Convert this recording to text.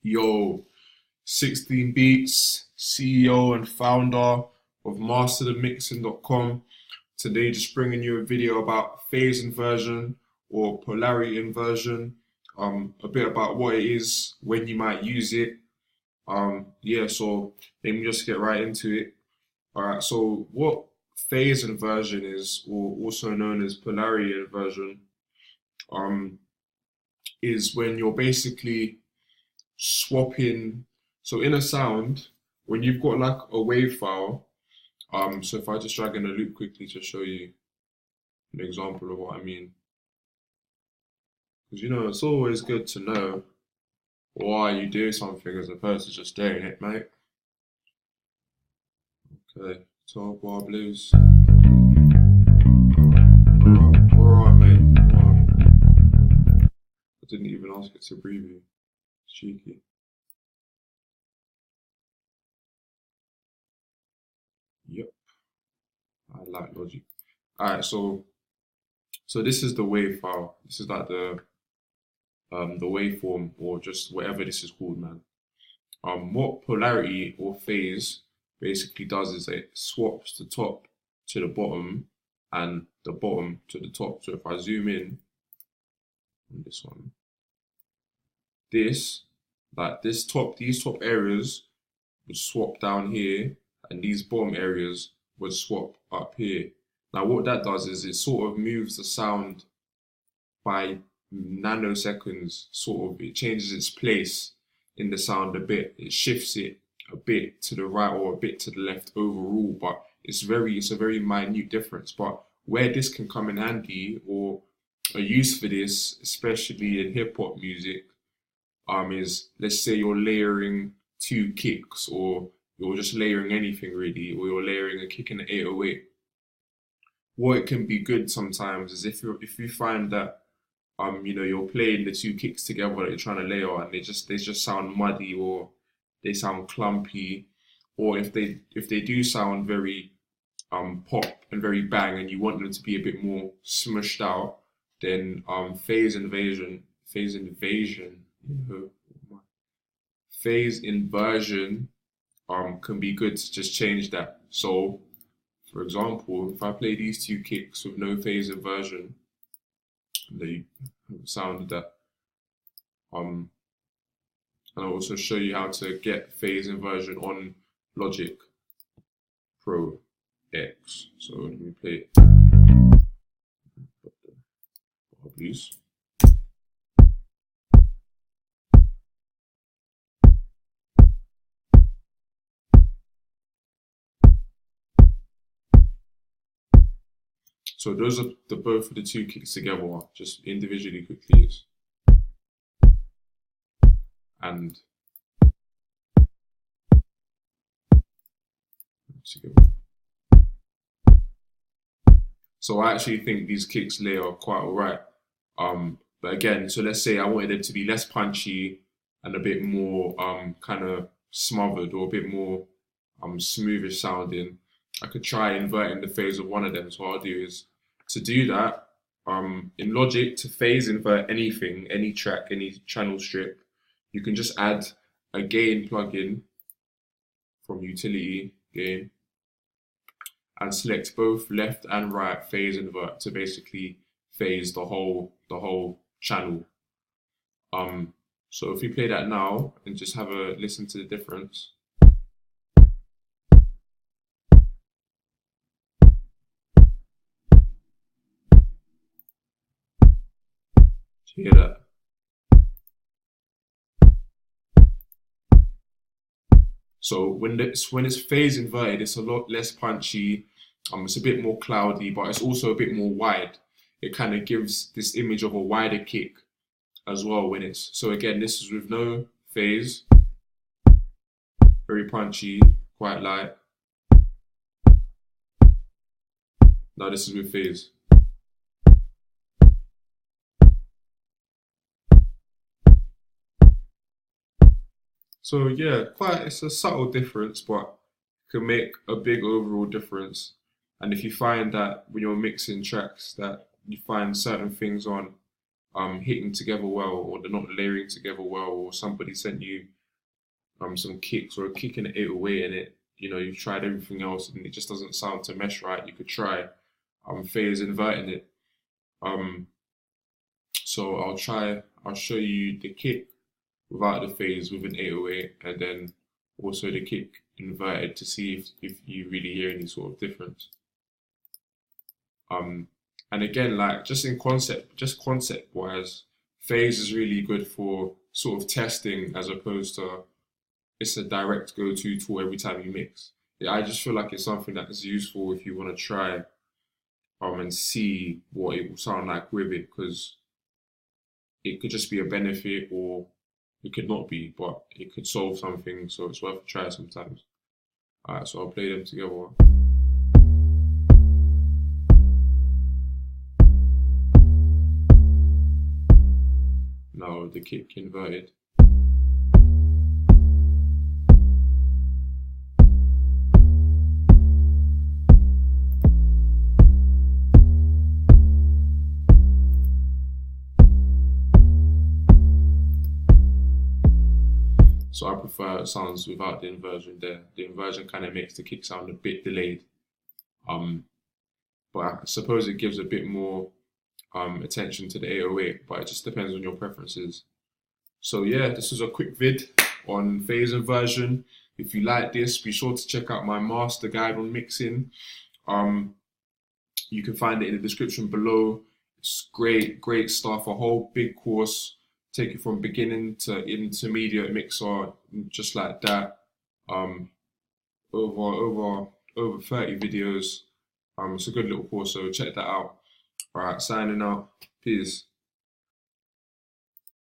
Yo, 16 Beats, CEO and founder of masterthemixing.com. Today, just bringing you a video about phase inversion or polarity inversion, a bit about what it is, when you might use it. So let me just get right into it. All right, so what phase inversion is, or also known as polarity inversion, um, is when you're basically swapping. So in a sound, when you've got like a wave file, so if I just drag in a loop quickly to show you an example of what I mean, because it's always good to know why you do something as opposed to just doing it, mate. Okay, 12 bar blues. Alright, mate. I didn't even ask it to preview. Cheeky. Yep, I like logic. Alright, so this is the wave file. This is like the waveform or just whatever this is called, man. What polarity or phase basically does is it swaps the top to the bottom and the bottom to the top. So if I zoom in on this one, these top areas would swap down here, and these bottom areas would swap up here. Now what that does is it sort of moves the sound by nanoseconds, it changes its place in the sound a bit. It shifts it a bit to the right or a bit to the left overall, but it's a very minute difference. But where this can come in handy, or a use for this, especially in hip hop music, is, let's say you're layering two kicks, or you're just layering anything really, or you're layering a kick in an 808. What it can be good sometimes is if you find that you're playing the two kicks together that you're trying to layer, and they just sound muddy, or they sound clumpy, or if they do sound very pop and very bang, and you want them to be a bit more smushed out, then phase invasion, phase inversion can be good to just change that. So for example, if I play these two kicks with no phase inversion, the sound of that, and I'll also show you how to get phase inversion on Logic Pro X. So let me play it, please. So those are both of the two kicks together, just individually quickly. And so I actually think these kicks layer quite alright. But again, so let's say I wanted them to be less punchy and a bit more kind of smothered, or a bit more smoothish sounding. I could try inverting the phase of one of them. So what I'll do is, to do that, in Logic, to phase invert anything, any track, any channel strip, you can just add a gain plugin from utility gain and select both left and right phase invert to basically phase the whole channel. So if you play that now and just have a listen to the difference. Do you hear that? So when it's phase inverted, it's a lot less punchy. It's a bit more cloudy, but it's also a bit more wide. It kind of gives this image of a wider kick as well when it's. So again, this is with no phase, very punchy, quite light. Now this is with phase. So yeah, it's a subtle difference, but can make a big overall difference. And if you find that when you're mixing tracks that you find certain things on hitting together well, or they're not layering together well, or somebody sent you some kicks or a kick in the 808 and it, you've tried everything else and it just doesn't sound to mesh right. You could try phase inverting it. So I'll show you the kick without the phase with an 808, and then also the kick inverted to see if you really hear any sort of difference. And again, like just concept wise, phase is really good for sort of testing as opposed to it's a direct go-to tool every time you mix. Yeah, I just feel like it's something that is useful if you want to try and see what it will sound like with it, because it could just be a benefit or it could not be, but it could solve something, so it's worth a try sometimes. Alright, so I'll play them together. Now the kick inverted. So I prefer sounds without the inversion there. The inversion kind of makes the kick sound a bit delayed. But I suppose it gives a bit more attention to the 808, but it just depends on your preferences. So yeah, this is a quick vid on phase inversion. If you like this, be sure to check out my master guide on mixing. You can find it in the description below. It's great stuff, a whole big course. Take it from beginning to intermediate mixer, just like that. Over 30 videos. It's a good little course, so check that out. Alright, signing out. Peace.